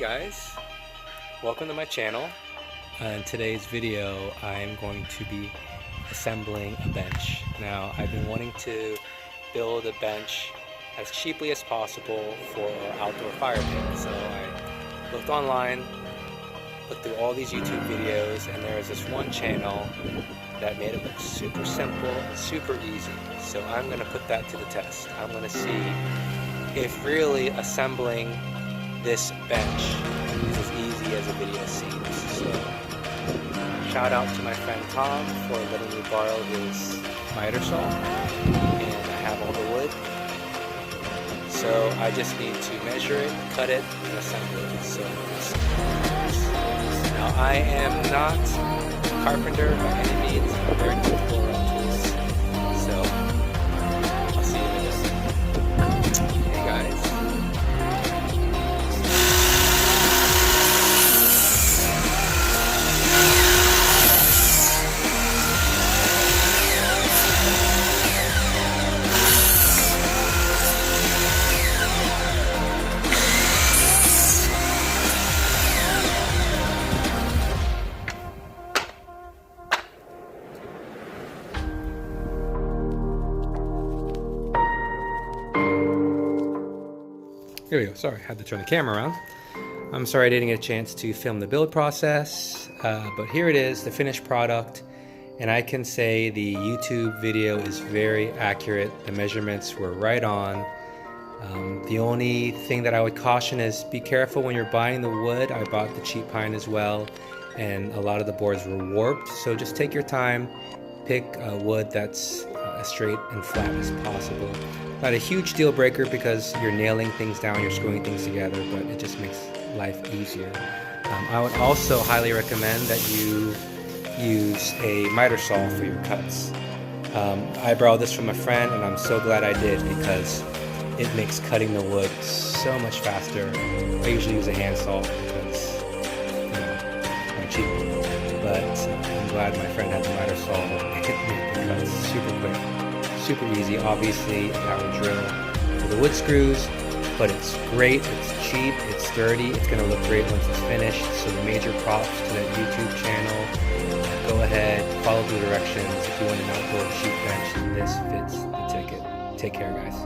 guys, welcome to my channel. In today's video I'm going to be assembling a bench. Now I've been wanting to build a bench as cheaply as possible for an outdoor fire pit. So I looked online, looked through all these YouTube videos, and there is this one channel that made it look super simple and super easy. So I'm going to put that to the test. I'm going to see if really assembling this bench is as easy as the video seems. So shout out to my friend Tom for letting me borrow his miter saw, and I have all the wood. So I just need to measure it, cut it, and assemble it. So now I am not a carpenter by any means. I'm very comfortable around tools. So I'll see you in a minute. Hey guys. Here we go. Sorry, I had to turn the camera around. I'm sorry I didn't get a chance to film the build process, but here it is, the finished product. And I can say the YouTube video is very accurate. The measurements were right on. The only thing that I would caution is be careful when you're buying the wood. I bought the cheap pine as well, and a lot of the boards were warped. So just take your time, pick wood that's as straight and flat as possible. Not a huge deal breaker because you're nailing things down, you're screwing things together, but it just makes life easier. I would also highly recommend that you use a miter saw for your cuts. I borrowed this from a friend, and I'm so glad I did because it makes cutting the wood so much faster. I usually use a hand saw because, you know, I'm cheap, but I'm glad my friend had the miter saw. It made the cuts super quick. Super easy. Obviously a power drill for the wood screws, but it's great, it's cheap, it's sturdy, it's going to look great once it's finished. So major props to that YouTube channel. Go ahead, follow the directions if you want an outdoor cheap bench. This fits the ticket. Take care, guys.